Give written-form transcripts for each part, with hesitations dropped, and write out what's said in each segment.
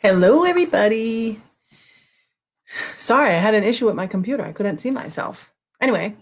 Hello, everybody. Sorry, I had an issue with my computer. I couldn't see myself. Anyway,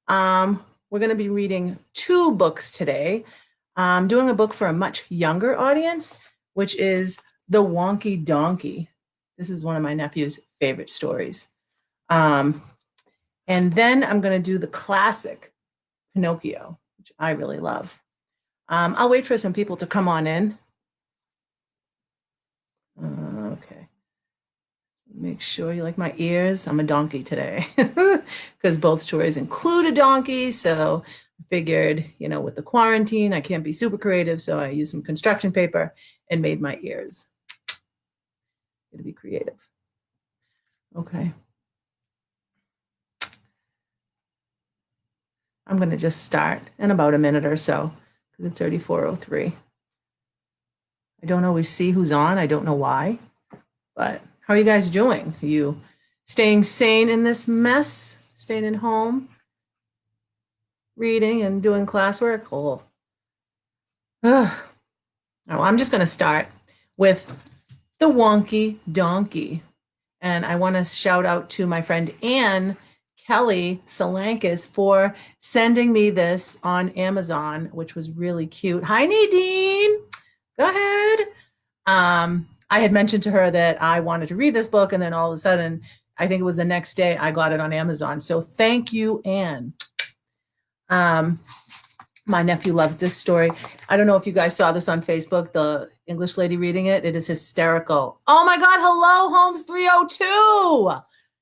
we're going to be reading two books today. I'm doing a book for a much younger audience, which is The Wonky Donkey. This is one of my nephew's favorite stories. Um, and then I'm going to do the classic Pinocchio, which I really love. I'll wait for some people to come on in. Okay. Make sure you like my ears. I'm a donkey today because both stories include a donkey. So I figured, with the quarantine, I can't be super creative. So I used some construction paper and made my ears. To be creative. Okay. I'm going to just start in about a minute or so because it's 34:03. I don't always see who's on. I don't know why, but how are you guys doing? Are you staying sane in this mess? Staying at home? Reading and doing classwork? Oh. Ugh. Oh, I'm just going to start with the Wonky Donkey. And I want to shout out to my friend Anne Kelly Salankis for sending me this on Amazon, which was really cute. Hi, Nadine. Go ahead. I had mentioned to her that I wanted to read this book, and then all of a sudden, I think it was the next day, I got it on Amazon. So thank you, Anne. My nephew loves this story. I don't know if you guys saw this on Facebook, the English lady reading it. It is hysterical. Oh my God. Hello, Holmes 302.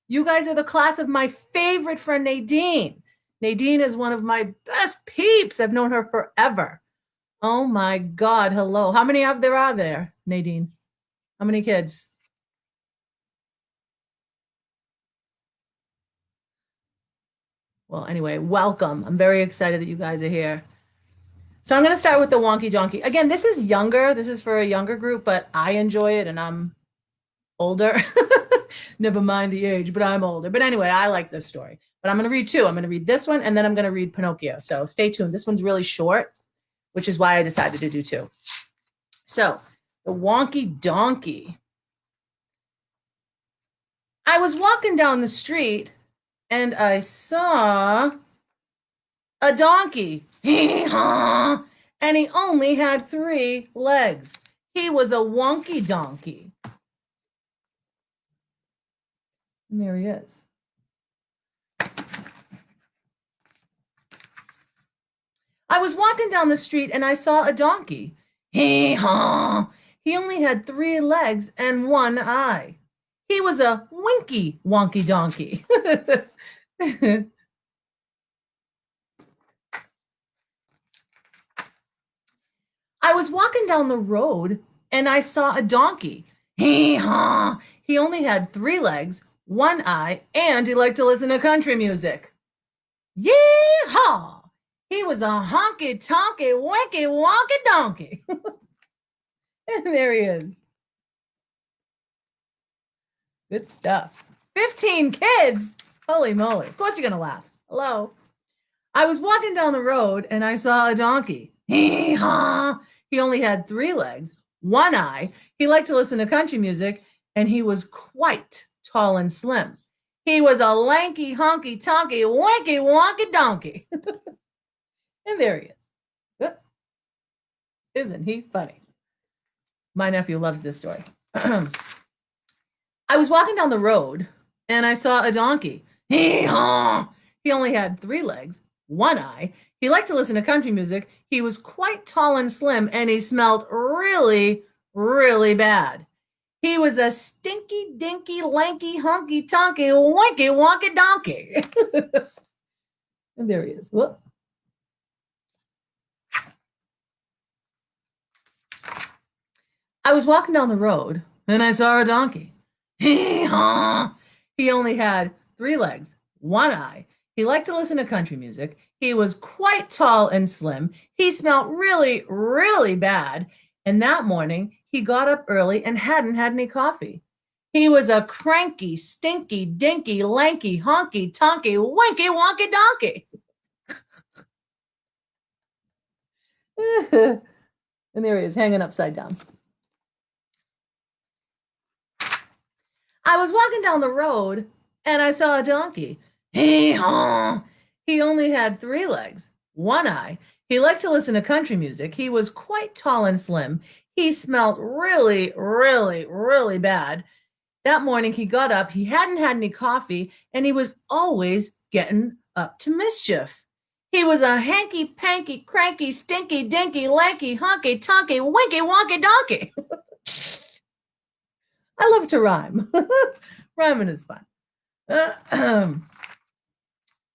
You guys are the class of my favorite friend, Nadine. Nadine is one of my best peeps. I've known her forever. Oh my God. Hello. How many of there are there, Nadine? How many kids? Well, anyway, welcome. I'm very excited that you guys are here. So I'm going to start with the Wonky Donkey. Again, this is younger. This is for a younger group, but I enjoy it and I'm older. Never mind the age, but I'm older. But anyway, I like this story. But I'm going to read two. I'm going to read this one and then I'm going to read Pinocchio. So stay tuned. This one's really short, which is why I decided to do two. So, the Wonky Donkey. I was walking down the street and I saw a donkey. And he only had three legs. He was a wonky donkey. And there he is. I was walking down the street and I saw a donkey. Hee haw! He only had three legs and one eye. He was a winky wonky donkey. I was walking down the road and I saw a donkey. Hee haw! He only had three legs, one eye, and he liked to listen to country music. Yee-haw! He was a honky tonky winky wonky donkey. And there he is. Good stuff. 15 kids. Holy moly. Of course you're going to laugh. Hello. I was walking down the road and I saw a donkey. Hee-haw! He only had three legs, one eye. He liked to listen to country music, and he was quite tall and slim. He was a lanky, honky, tonky, winky, wonky donkey. And there he is. Isn't he funny? My nephew loves this story. I was walking down the road and I saw a donkey. Hee-haw! He only had three legs, one eye. He liked to listen to country music. He was quite tall and slim, and he smelled really, really bad. He was a stinky, dinky, lanky, honky, tonky, winky, wonky donkey. And there he is. Whoop. I was walking down the road and I saw a donkey. Hee-haw! He only had three legs, one eye. He liked to listen to country music. He was quite tall and slim. He smelled really, really bad. And that morning, he got up early and hadn't had any coffee. He was a cranky, stinky, dinky, lanky, honky, tonky, winky, wonky donkey. And there he is, hanging upside down. I was walking down the road and I saw a donkey. Hee-haw! He only had 3 legs, one eye. He liked to listen to country music. He was quite tall and slim. He smelled really, really, really bad. That morning he got up, he hadn't had any coffee, and he was always getting up to mischief. He was a hanky, panky, cranky, stinky, dinky, lanky, honky, tonky, winky, wonky, donkey. I love to rhyme. Rhyming is fun.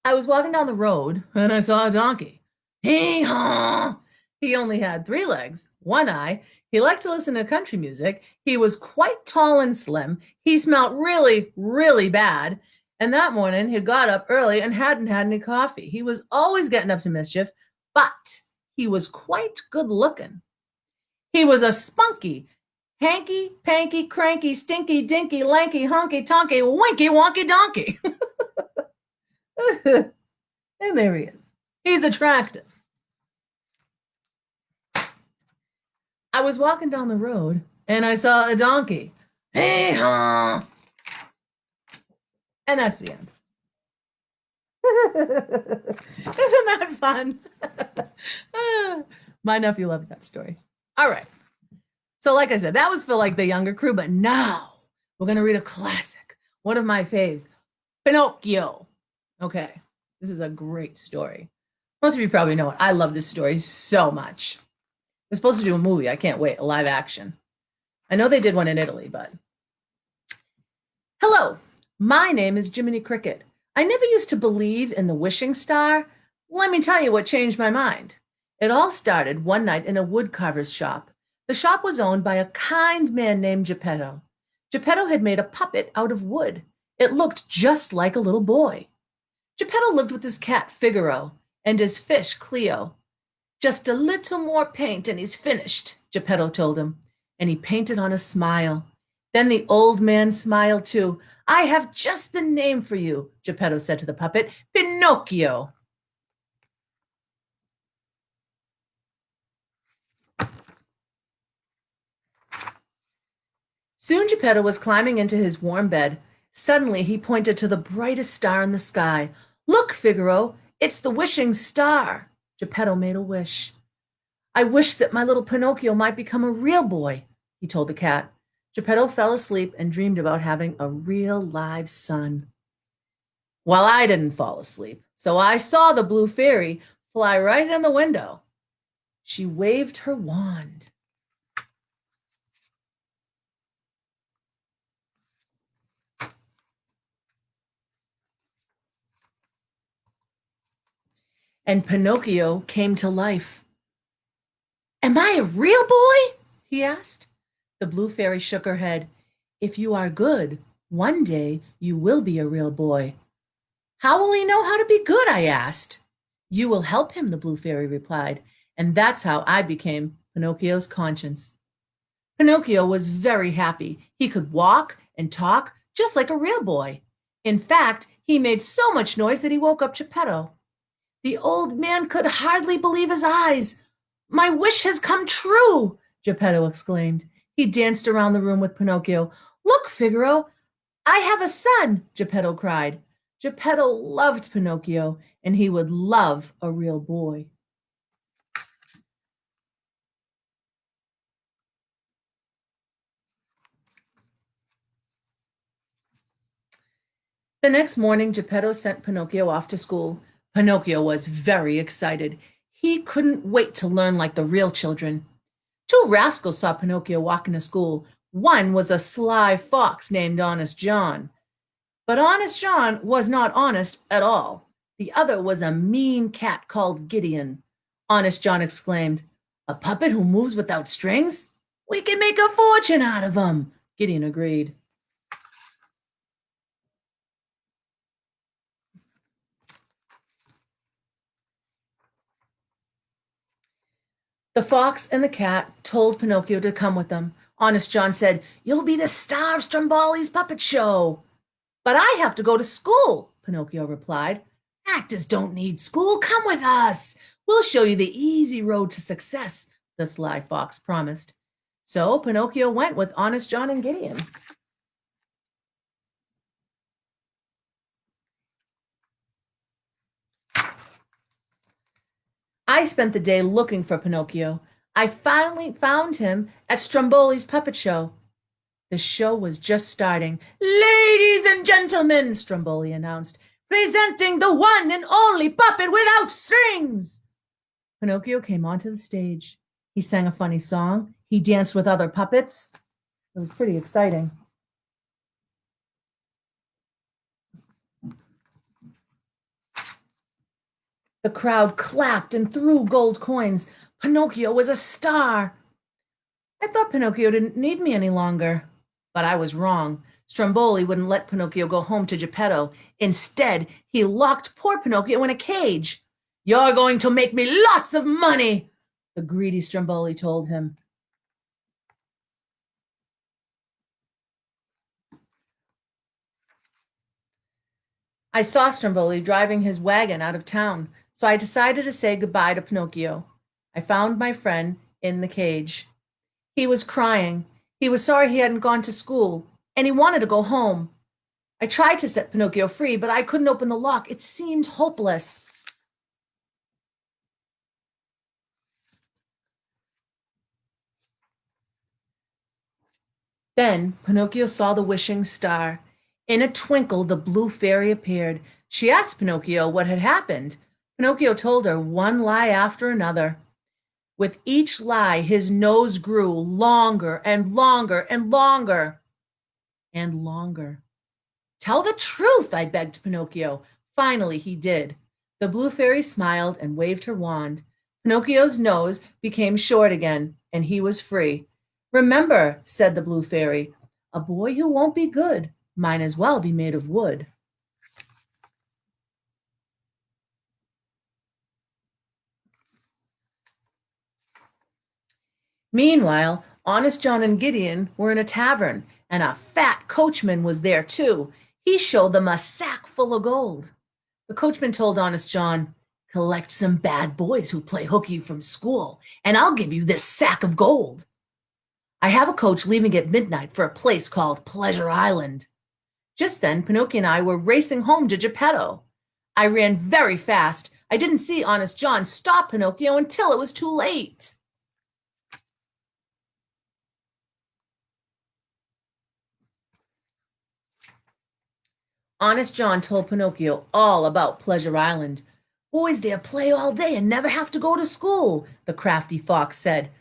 I was walking down the road and I saw a donkey. Hee-haw! He only had 3 legs, one eye. He liked to listen to country music. He was quite tall and slim. He smelled really, really bad. And that morning he got up early and hadn't had any coffee. He was always getting up to mischief, but he was quite good looking. He was a spunky, hanky, panky, cranky, stinky, dinky, lanky, honky, tonky, winky, wonky, donkey. And there he is. He's attractive. I was walking down the road and I saw a donkey. Hee-haw! And that's the end. Isn't that fun? My nephew loves that story. All right. So like I said, that was for like the younger crew, but now we're going to read a classic. One of my faves, Pinocchio. Okay. This is a great story. Most of you probably know it. I love this story so much. They're supposed to do a movie. I can't wait. A live action. I know they did one in Italy, but. Hello, my name is Jiminy Cricket. I never used to believe in the wishing star. Let me tell you what changed my mind. It all started one night in a woodcarver's shop. The shop was owned by a kind man named Geppetto. Geppetto had made a puppet out of wood. It looked just like a little boy. Geppetto lived with his cat Figaro and his fish Cleo. Just a little more paint and he's finished, Geppetto told him, and he painted on a smile. Then the old man smiled too. I have just the name for you, Geppetto said to the puppet, Pinocchio. Soon Geppetto was climbing into his warm bed. Suddenly he pointed to the brightest star in the sky. Look, Figaro, it's the wishing star. Geppetto made a wish. I wish that my little Pinocchio might become a real boy, he told the cat. Geppetto fell asleep and dreamed about having a real live son. Well, I didn't fall asleep, so I saw the blue fairy fly right in the window. She waved her wand. And Pinocchio came to life. Am I a real boy? He asked. The blue fairy shook her head. If you are good, one day you will be a real boy. How will he know how to be good? I asked. You will help him, the blue fairy replied, and that's how I became Pinocchio's conscience. Pinocchio was very happy. He could walk and talk just like a real boy. In fact, he made so much noise that he woke up Geppetto. The old man could hardly believe his eyes. My wish has come true, Geppetto exclaimed. He danced around the room with Pinocchio. Look, Figaro, I have a son, Geppetto cried. Geppetto loved Pinocchio, and he would love a real boy. The next morning, Geppetto sent Pinocchio off to school. Pinocchio was very excited. He couldn't wait to learn like the real children. 2 rascals saw Pinocchio walking to school. One was a sly fox named Honest John. But Honest John was not honest at all. The other was a mean cat called Gideon. Honest John exclaimed, A puppet who moves without strings? We can make a fortune out of him. Gideon agreed. The fox and the cat told Pinocchio to come with them. Honest John said, You'll be the star of Stromboli's puppet show. But I have to go to school, Pinocchio replied. Actors don't need school. Come with us. We'll show you the easy road to success, the sly fox promised. So Pinocchio went with Honest John and Gideon. I spent the day looking for Pinocchio. I finally found him at Stromboli's puppet show. The show was just starting. Ladies and gentlemen, Stromboli announced, presenting the one and only puppet without strings. Pinocchio came onto the stage. He sang a funny song. He danced with other puppets. It was pretty exciting. The crowd clapped and threw gold coins. Pinocchio was a star. I thought Pinocchio didn't need me any longer. But I was wrong. Stromboli wouldn't let Pinocchio go home to Geppetto. Instead, he locked poor Pinocchio in a cage. You're going to make me lots of money, the greedy Stromboli told him. I saw Stromboli driving his wagon out of town, so I decided to say goodbye to Pinocchio. I found my friend in the cage. He was crying. He was sorry he hadn't gone to school, and he wanted to go home. I tried to set Pinocchio free, but I couldn't open the lock. It seemed hopeless. Then Pinocchio saw the wishing star. In a twinkle, the blue fairy appeared. She asked Pinocchio what had happened. Pinocchio told her one lie after another. With each lie, his nose grew longer and longer and longer and longer. Tell the truth, I begged Pinocchio. Finally, he did. The blue fairy smiled and waved her wand. Pinocchio's nose became short again, and he was free. Remember, said the blue fairy, a boy who won't be good might as well be made of wood. Meanwhile, Honest John and Gideon were in a tavern, and a fat coachman was there too. He showed them a sack full of gold. The coachman told Honest John, collect some bad boys who play hooky from school, and I'll give you this sack of gold. I have a coach leaving at midnight for a place called Pleasure Island. Just then, Pinocchio and I were racing home to Geppetto. I ran very fast. I didn't see Honest John stop Pinocchio until it was too late. Honest John told Pinocchio all about Pleasure Island. Boys there play all day and never have to go to school, the crafty fox said.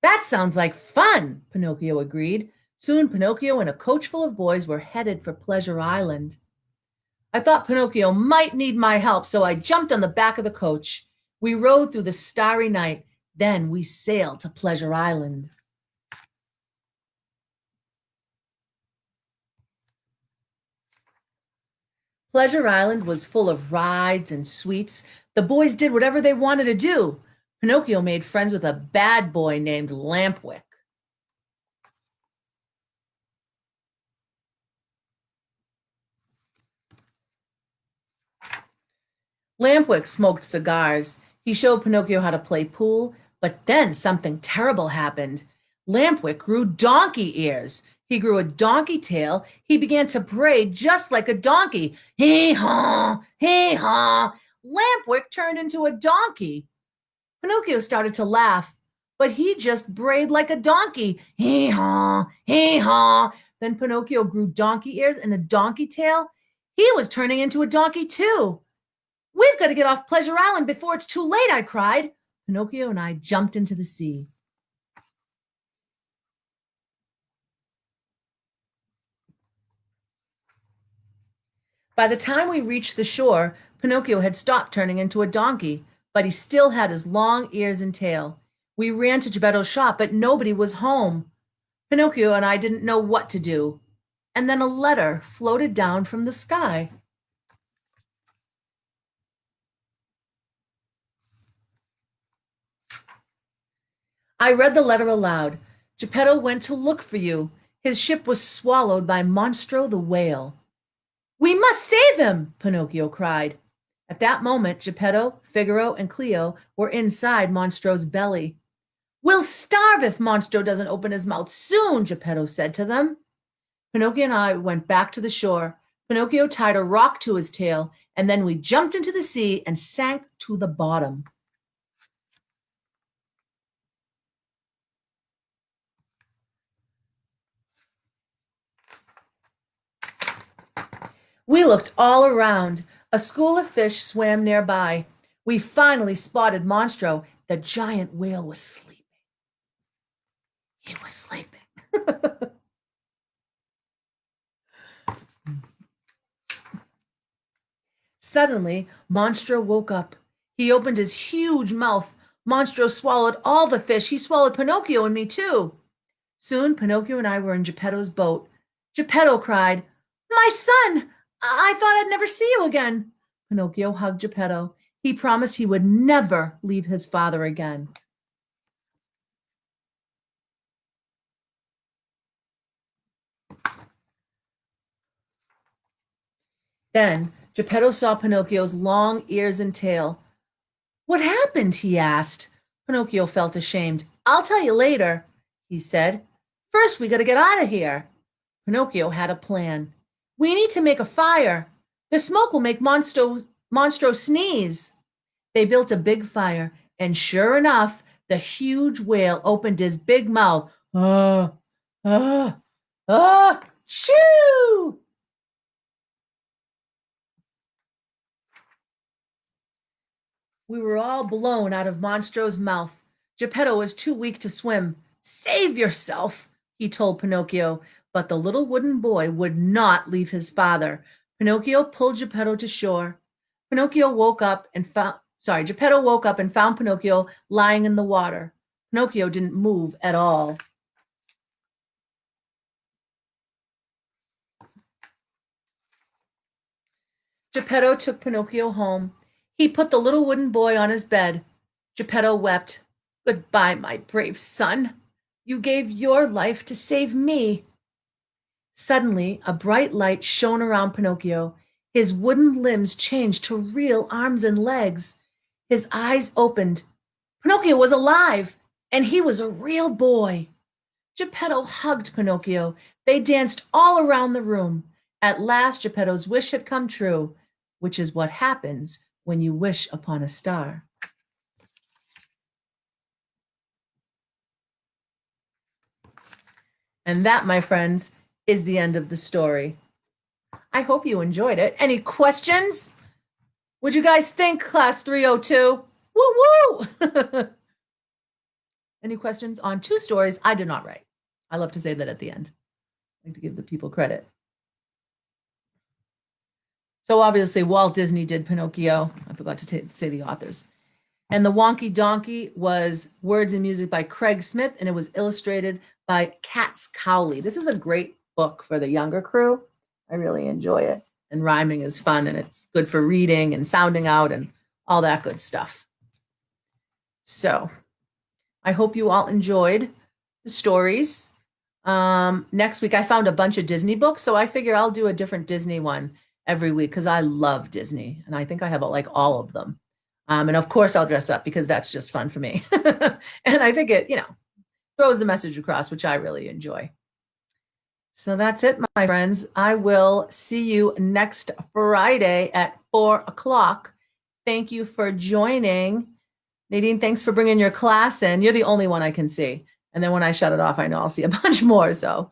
That sounds like fun, Pinocchio agreed. Soon Pinocchio and a coach full of boys were headed for Pleasure Island. I thought Pinocchio might need my help, so I jumped on the back of the coach. We rode through the starry night. Then we sailed to Pleasure Island. Pleasure Island was full of rides and sweets. The boys did whatever they wanted to do. Pinocchio made friends with a bad boy named Lampwick. Lampwick smoked cigars. He showed Pinocchio how to play pool, but then something terrible happened. Lampwick grew donkey ears. He grew a donkey tail. He began to bray just like a donkey. Hee-haw, hee-haw. Lampwick turned into a donkey. Pinocchio started to laugh, but he just brayed like a donkey. Hee-haw, hee-haw. Then Pinocchio grew donkey ears and a donkey tail. He was turning into a donkey too. We've got to get off Pleasure Island before it's too late, I cried. Pinocchio and I jumped into the sea. By the time we reached the shore, Pinocchio had stopped turning into a donkey, but he still had his long ears and tail. We ran to Geppetto's shop, but nobody was home. Pinocchio and I didn't know what to do. And then a letter floated down from the sky. I read the letter aloud. Geppetto went to look for you. His ship was swallowed by Monstro the whale. We must save him, Pinocchio cried. At that moment, Geppetto, Figaro, and Cleo were inside Monstro's belly. We'll starve if Monstro doesn't open his mouth soon, Geppetto said to them. Pinocchio and I went back to the shore. Pinocchio tied a rock to his tail, and then we jumped into the sea and sank to the bottom. We looked all around. A school of fish swam nearby. We finally spotted Monstro. The giant whale was sleeping. He was sleeping. Suddenly, Monstro woke up. He opened his huge mouth. Monstro swallowed all the fish. He swallowed Pinocchio and me too. Soon, Pinocchio and I were in Geppetto's boat. Geppetto cried, "My son! I thought I'd never see you again." Pinocchio hugged Geppetto. He promised he would never leave his father again. Then Geppetto saw Pinocchio's long ears and tail. "What happened?" he asked. Pinocchio felt ashamed. "I'll tell you later," he said. "First, we got to get out of here." Pinocchio had a plan. "We need to make a fire. The smoke will make Monstro sneeze." They built a big fire, and sure enough, the huge whale opened his big mouth. Ah, ah, ah, chew! We were all blown out of Monstro's mouth. Geppetto was too weak to swim. "Save yourself," he told Pinocchio, but the little wooden boy would not leave his father. Pinocchio pulled Geppetto to shore. Geppetto woke up and found Pinocchio lying in the water. Pinocchio didn't move at all. Geppetto took Pinocchio home. He put the little wooden boy on his bed. Geppetto wept. "Goodbye, my brave son. You gave your life to save me." Suddenly, a bright light shone around Pinocchio. His wooden limbs changed to real arms and legs. His eyes opened. Pinocchio was alive, and he was a real boy. Geppetto hugged Pinocchio. They danced all around the room. At last, Geppetto's wish had come true, which is what happens when you wish upon a star. And that, my friends, is the end of the story. I hope you enjoyed it. Any questions? What'd you guys think, class 302? Woo woo! Any questions on two stories I did not write? I love to say that at the end. I like to give the people credit. So obviously, Walt Disney did Pinocchio. I forgot to say the authors. And the Wonky Donkey was words and music by Craig Smith, and it was illustrated by Katz Cowley. This is a great book for the younger crew. I really enjoy it. And rhyming is fun, and it's good for reading and sounding out and all that good stuff. So I hope you all enjoyed the stories. Next week, I found a bunch of Disney books, so I figure I'll do a different Disney one every week because I love Disney, and I think I have like all of them. And of course, I'll dress up because that's just fun for me. And I think it, throws the message across, which I really enjoy. So that's it, my friends. I will see you next Friday at 4 o'clock. Thank you for joining. Nadine, thanks for bringing your class in. You're the only one I can see. And then when I shut it off, I know I'll see a bunch more. So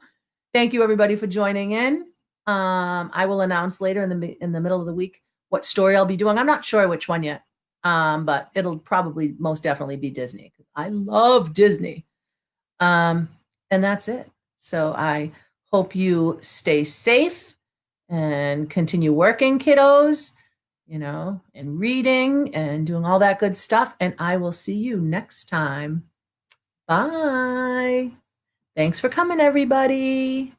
thank you, everybody, for joining in. I will announce later in the middle of the week what story I'll be doing. I'm not sure which one yet, but it'll probably most definitely be Disney. I love Disney. And that's it. So I hope you stay safe and continue working, kiddos, and reading and doing all that good stuff. And I will see you next time. Bye. Thanks for coming, everybody.